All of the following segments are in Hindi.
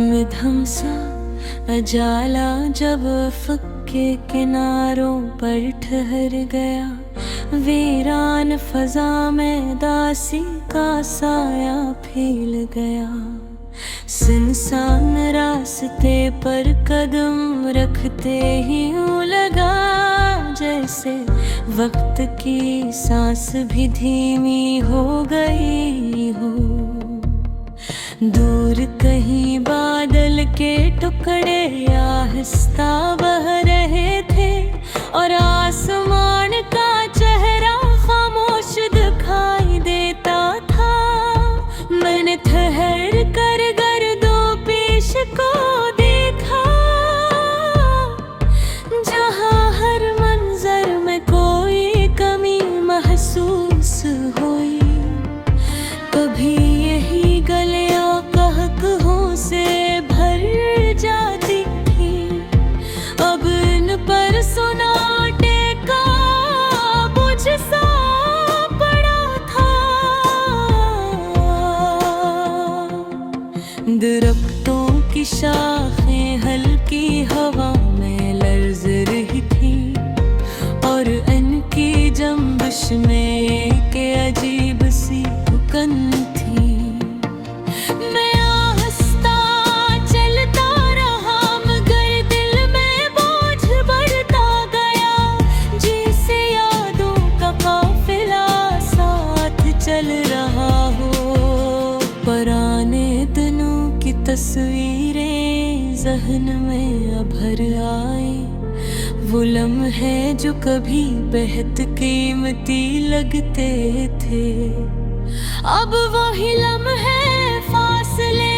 मिधम सा अजाला जब अफ़क़ के किनारों पर ठहर गया, वीरान फ़ज़ा में दासी का साया फैल गया। सुनसान रास्ते पर कदम रखते ही यूं लगा जैसे वक्त की सांस भी धीमी हो गई हो। दूर कहीं बादल के टुकड़े आहिस्ता बह रहे थे और आसमान का चेहरा खामोश दिखाई देता था। मैंने ठहर कर गर्दों पेश को देखा, जहाँ हर मंजर में कोई कमी महसूस हुई। कभी यही गलियां कहकहों से भर जाती थी, अब इन पर सुनाटे का बोझ सा पड़ा था। दरख्तों की शाखें हल्की हवा में लर्ज़ रही थी और इनकी जंबिश में एक अजीब सी थकन थी। मैं आहिस्ता चलता रहा मगर दिल में बोझ बढ़ता गया, जैसे यादों का काफिला साथ चल रहा हो। पुराने दिनों की तस्वीरें ज़हन में अभर आई, वो लम्हे जो कभी बेहद कीमती लगते थे। अब वही लम्हे फासले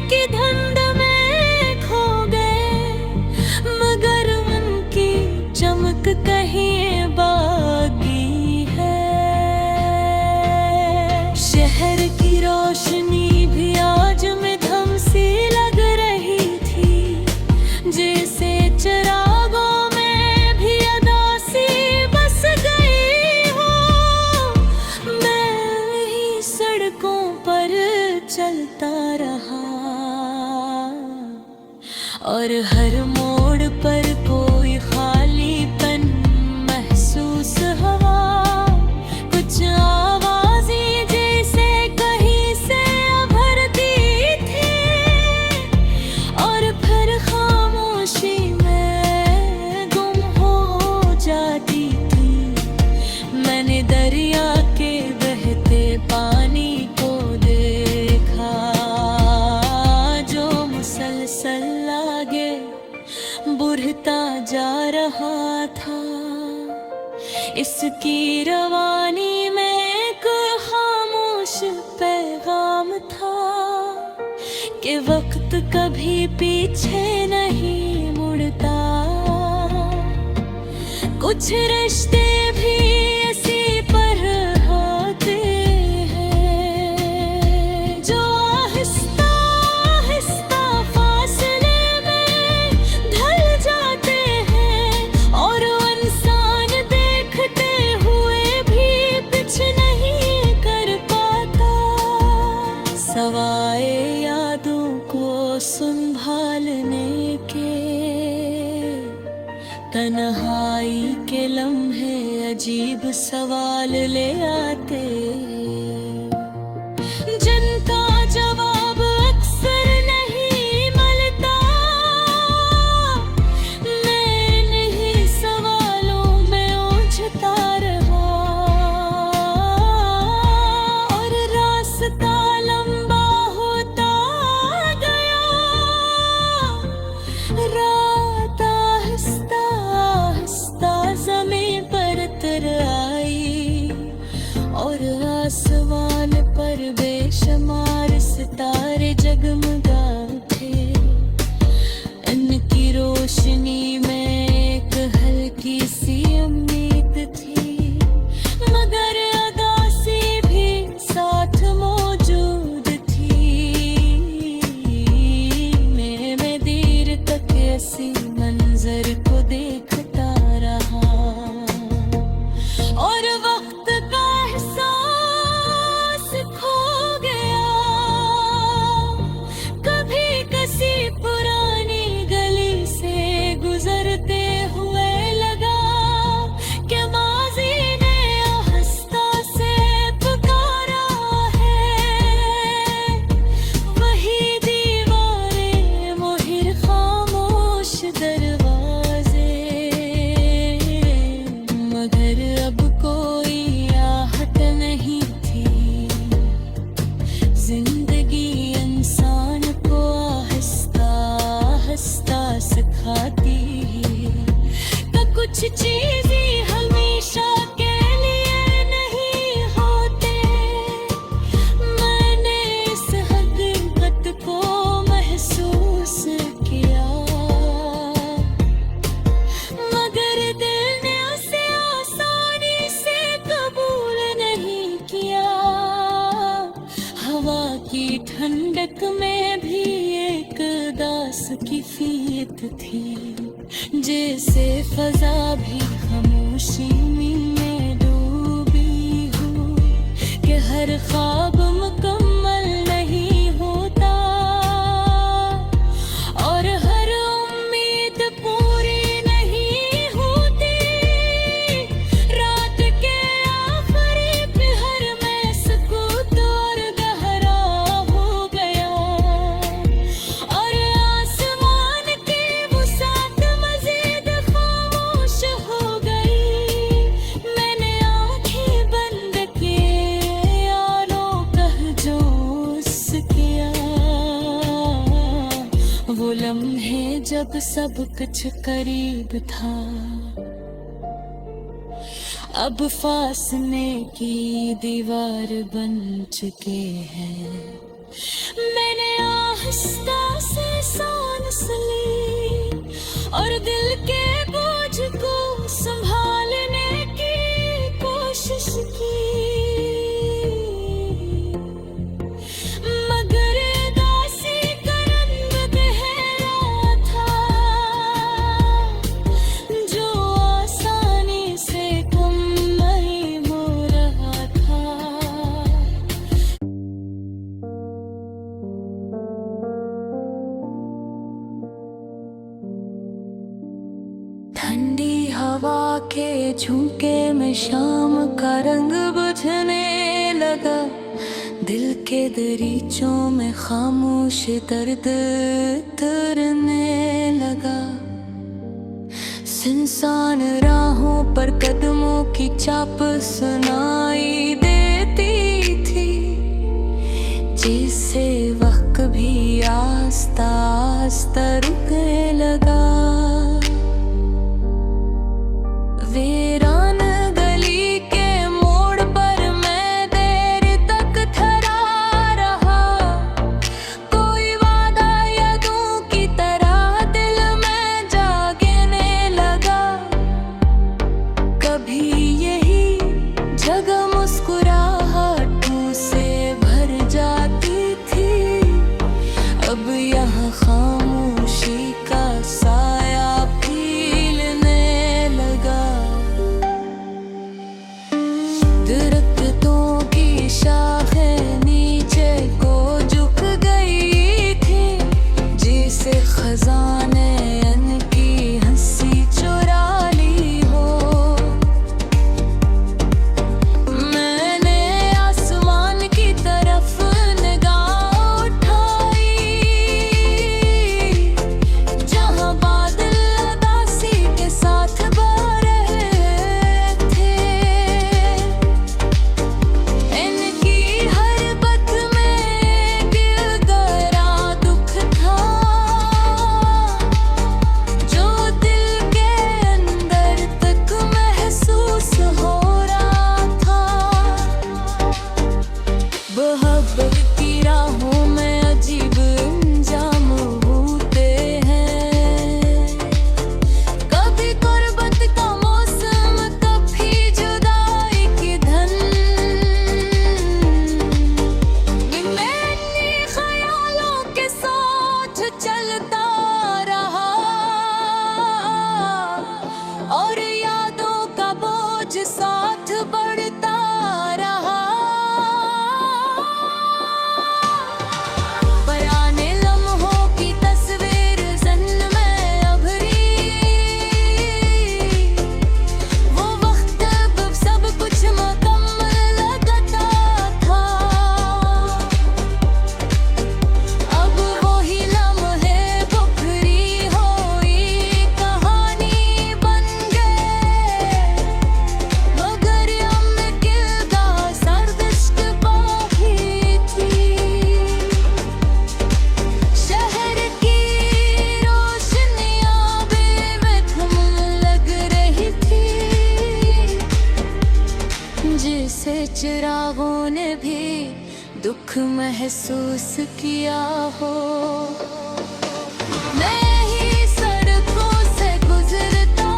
की धुंध में खो गए, मगर उनकी चमक कहीं बाकी है। शहर की रोशनी भी आज मिधम सी लग रही थी, जैसे चिरागों में भी अदासी बस गई हो। मैं ही सड़कों पर चलता रहा और हर मोड़ पर कोई खालीपन महसूस हुआ। कुछ आवाज़ें जैसे कहीं से उभरती थी और फिर खामोशी में गुम हो जाती थी। मैंने दरिया के बहते पानी को देखा, जो मुसलसल आगे बढ़ता जा रहा था। इसकी रवानी में एक खामोश पैगाम था कि वक्त कभी पीछे नहीं मुड़ता। कुछ रिश्ते भी इसी पर होते हैं, जो आहिस्ता आहिस्ता फासले में ढल जाते हैं और इंसान देखते हुए भी पीछे नहीं कर पाता। सवाए यादों को संभालने के तन्हाई के लम्हे अजीब सवाल ले आते, जिनका जवाब अक्सर नहीं मिलता। मैं इन्हीं सवालों में उलझता रहा और रास्ता लंबा होता गया। रात आहिस्ता आहिस्ता ज़मीं पर उतर आई और आसमान पर बेशुमार सितारे जगमगा थे। इनकी रोशनी में एक हल्की सी उम्मीद थी, मगर अदासी भी साथ मौजूद थी। मैं देर तक ऐसी मंजर को देखता रहा और वक्त का एहसास खो गया। कुछ चीजें हमेशा के लिए नहीं होते। मैंने इस हकीकत को महसूस किया, मगर दिल ने उसे आसानी से कबूल नहीं किया। हवा की ठंडक में भी एक दास की फीत थी, जैसे फजा भी खामोशी में डूबी हूँ कि हर ख्वाब मुकम्मल नहीं होता और हर उम्मीद पूरी नहीं होती। रात के आखिरी पहर में सुकूत और गहरा हो गया और आसमान की वुसात मजीद खामोश हो गई। मैंने आंखें बंद किए यारों कह जो किया, वो लम्हे जब सब कुछ करीब था। अब फासले की दीवार बन चुके हैं। मैंने आहिस्ता से सांस ली और दिल के बोझ को संभालने की कोशिश की, मगर उदासी का रंग गहरा था जो आसानी से कम नहीं हो रहा था। ठंडी हवा के झोंके में शाम का रंग बुझने लगा। दिल के दरीचों में खामोश दर्द उतरने लगा। सुनसान राहों पर कदमों की चाप सुनाई देती थी, जिससे वक्त भी आस्ता आस्ता रुकने लगा। वीरान गली के मोड़ पर मैं देर तक ठहरा रहा। कोई वादा यादों की तरह दिल में जागने लगा। कभी यही जगह मुस्कुराहटों से भर जाती थी, अब यहाँ खामोशी का साया फैलने लगा। दरख्तों की शाखें नीचे को झुक गई थी, जिसे खजाने की हंसी चुरा ली हो। मैंने आसमान की तरफ निगाह उठाई, जहां बादल उदासी के साथ बह रहे थे। इनकी हरकत में गहरा दुख था, जो दिल के अंदर तक महसूस हो रहा था। मोहब्बत की राहों में अजीब अंजाम होते हैं, कभी गुर्बत का मौसम, कभी जुदाई की धन। मैं अपने ख्यालों के साथ चलता रहा और यादों का बोझ साथ बढ़ता रहा। पर दुख महसूस किया हो। मैं ही सड़कों से गुजरता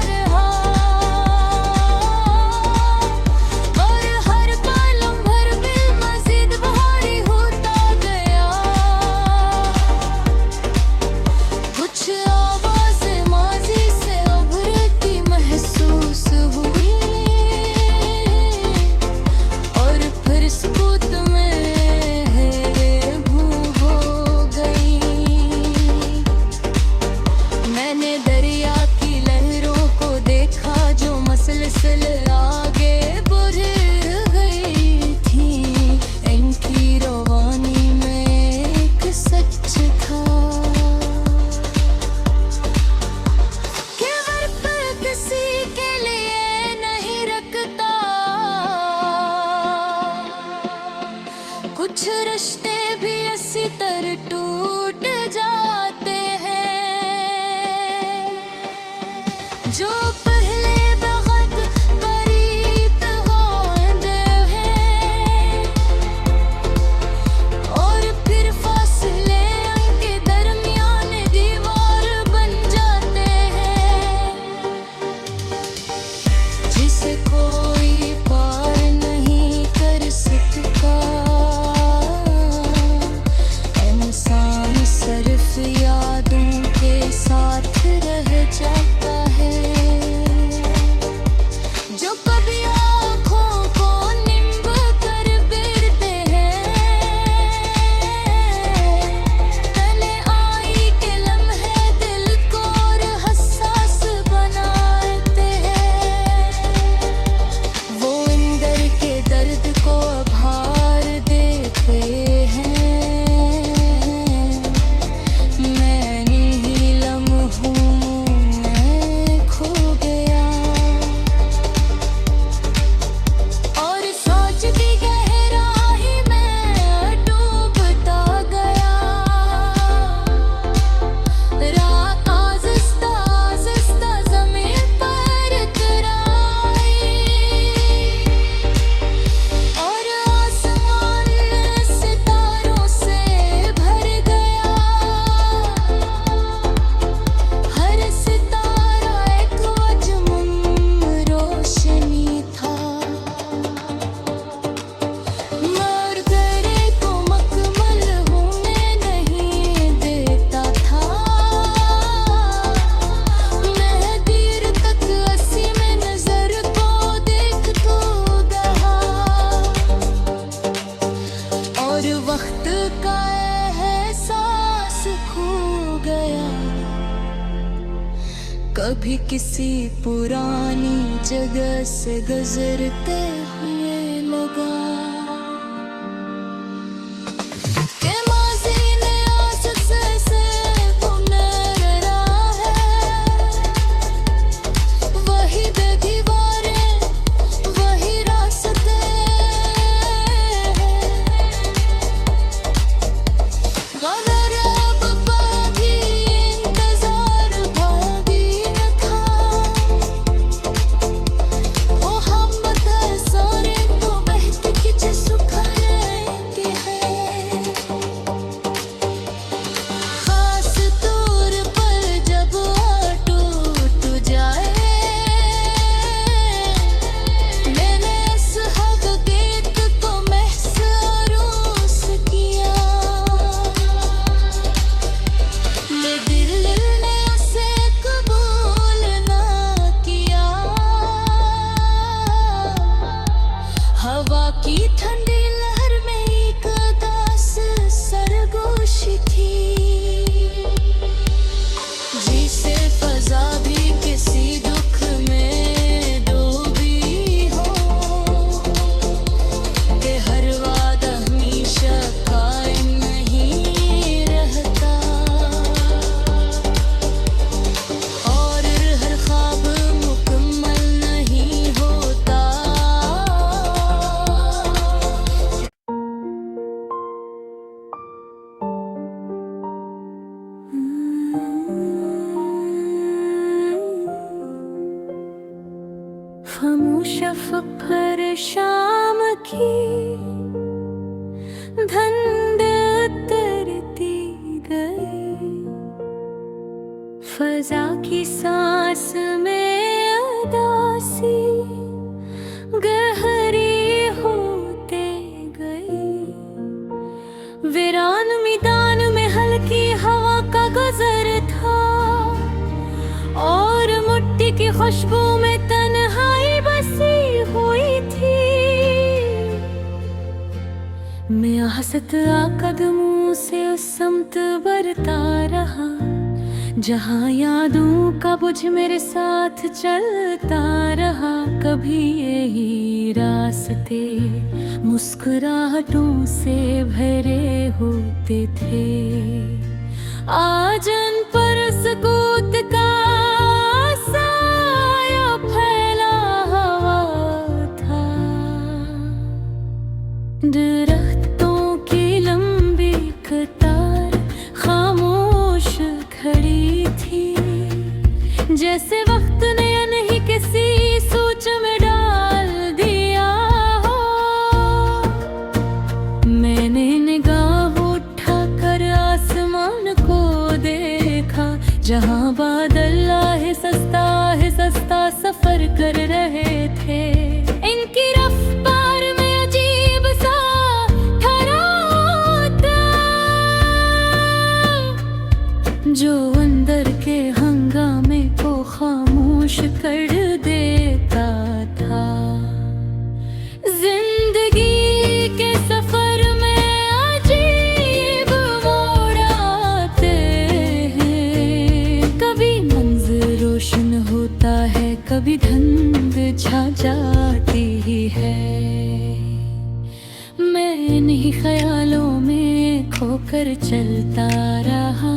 रहा और हर पल भर दिल मजीद भारी होता गया। कुछ आवाज़ें माजी से उभरती महसूस हुई और फिर सुकूत आगे बढ़ गई थी। इनकी रवानी में एक सच था कि वक्त किसी के लिए नहीं रखता। कुछ रिश्ते भी इसी तरह टूट जाते हैं जो पहले कभी किसी पुरानी जगह से गुजरते हुए लगा कि माज़ी ने आज से पुनरा है। वही दीवारें वही रास्ते हवा की ठंडी लहर में एक उदास सरगोश थी जिसे फजा भी किसी दुख में डूबी हो कि हर वादा हमेशा कायम नहीं रहता और हर ख्वाब मुकम्मल नहीं होता। खामोश फ़ख्र शाम की धुंध उतरती गई, फजा की सांस में उदासी गहरी होते गई। वीरान मैदान में हल्की हवा का गुजर था, और मिट्टी की खुशबू में तन्हाई बसी हुई थी। मैं हंसत कदमों से उस समत बढ़ता रहा, जहाँ यादों का बुझ मेरे साथ चलता रहा। कभी यही रास्ते मुस्कुराहटों से भरे होते थे, आज उन पर सुकूत का साया फैला हुआ था। दरख्तों की लंबी कतार खामोश खड़ी थी, जैसे वक्त ने नहीं किसी सोच में डाल दिया हो। मैंने निगाह उठाकर आसमान को देखा, जहाँ बादल आहिस्ता सफर कर रहे थे। इनकी रफ्तार में अजीब सा ठहराव था, जो अंदर के हंगामे को खामोश कर देता था। जिंदगी के सफर में अजीब मोड़ आते हैं, कभी मंज़िल रोशन होता है, कभी धुंध छा जाती है। मैं इन्हीं ख्यालों में खोकर चलता रहा,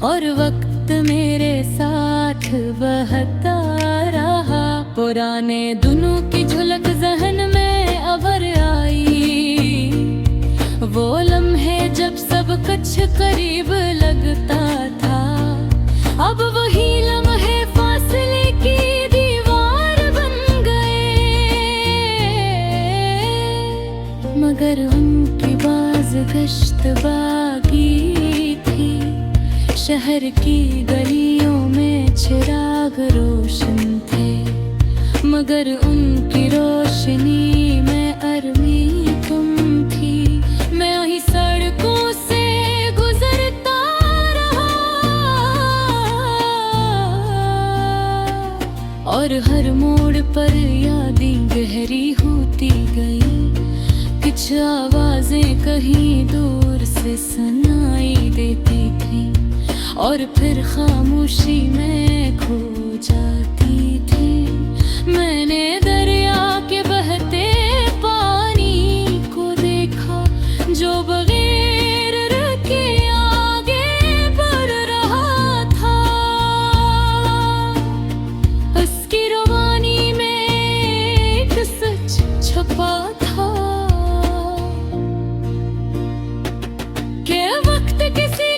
और वक्त मेरे साथ बहता रहा। पुराने दिनों की झलक ज़हन में अभर आई, वो लम्हे जब सब कुछ करीब लगता था। अब वही लम्हे फासले की दीवार बन गए, मगर उनकी बाज़गश्त बाकी थी। शहर की गलियों में चिराग रोशन थे, मगर उनकी रोशनी में अरमी तुम थी। मैं वही सड़कों से गुजरता रहा, और हर मोड़ पर यादें गहरी होती गई। कुछ आवाजें कहीं दूर से सुनाई देती थी, और फिर खामोशी में खो जाती थी। मैंने दरिया के बहते पानी को देखा, जो बगैर रुके आगे बढ़ रहा था। उसकी रवानी में एक सच छुपा था, कि वक्त किसी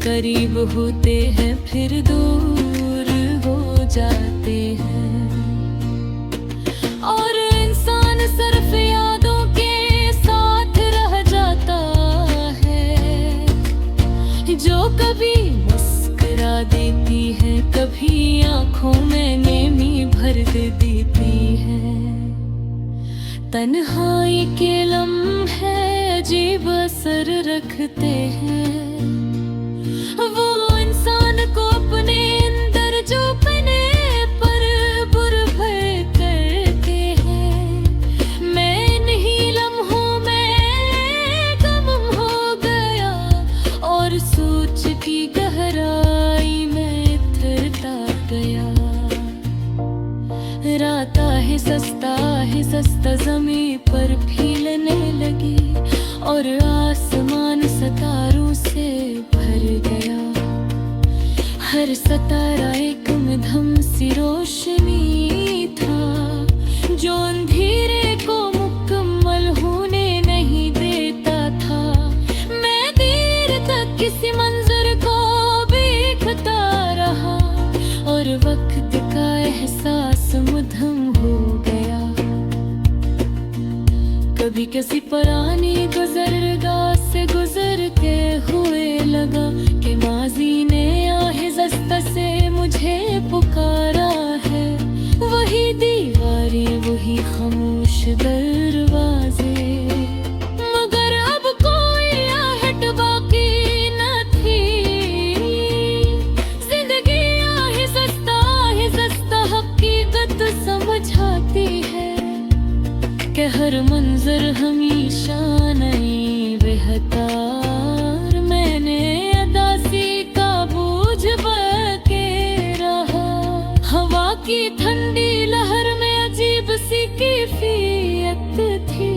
करीब होते हैं फिर दूर हो जाते हैं। और इंसान सिर्फ यादों के साथ रह जाता है, जो कभी मुस्कुरा देती है, कभी आंखों में नेमी भर देती है। तन्हाई के लम्हे अजीब असर रखते हैं, वो इंसान को अपने अंदर जो पने पर बुरभर करते हैं। मैं नहीं लम्हों में गम हो गया, और सोच की गहराई में उतरता गया। रात है सस्ता ज़मीं पर फीलने लगी, और आसमान सितारों से भर गया। हर सितारा एक मध्यम सी रोशनी था, जो अंधेरे को मुकम्मल होने नहीं देता था। मैं देर तक किसी मंजर को देखता किसी पुरानी गुजरगाह से गुजर के हुए लगा कि माजी ने आहिज़्ता से मुझे पुकारा है। वही दीवारें, वही खामोश दरवाजे, मगर अब कोई आहट बाकी न थी। जिंदगी आहिज़्ता हकीकत समझाती है कि हर मंजर हमेशा नहीं बेहतर। मैंने अदासी का बोझ बके रहा, हवा की ठंडी लहर में अजीब सी कैफियत थी,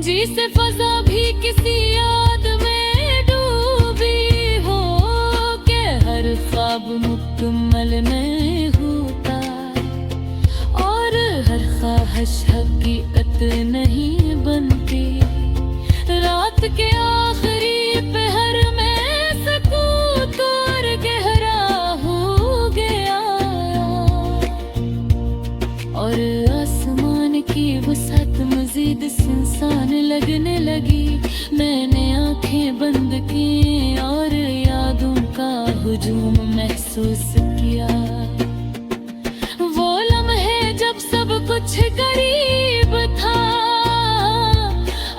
जिसे फजा भी किसी याद में डूबी हो के हर ख्वाब मुकम्मल नहीं होता और हर ख्वाहिश हकीकत नहीं बनती। रात के आखिरी पहर में सकूत और गहरा हो गया और आसमान की वसअत मजीद सुनसान लगने लगी। मैंने आंखें बंद की और यादों का हुजूम महसूस किया। वो लम्हे जब सब कुछ करीब था,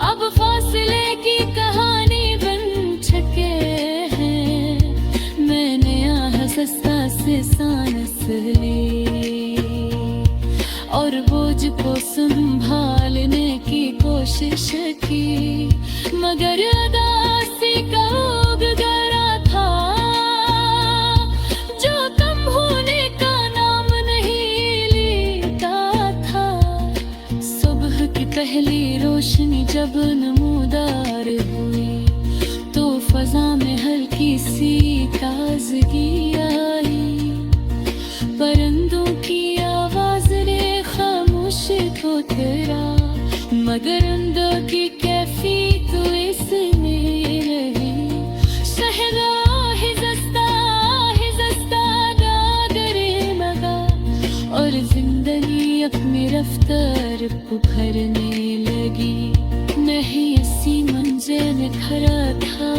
अब फासले की कहानी बन चुके हैं। मैंने आहिज़्ता से सांस ली और बोझ को संभालने की कोशिश की, मगर अदासी का रोग गहरा था जो कम होने का नाम नहीं लेता था। सुबह की पहली रोशनी जब नमूदार हुई तो फजा में हल्की सी ताज़गी आई। परिंदों की आवाज ने खामोश को तेरा, मगर अंदर की कैफी तो इसमें रही। शहरा आहिज़्ता डागरे मगा और जिंदगी अपनी रफ्तार पुकारने लगी। नहीं ऐसी मंजिल खड़ा था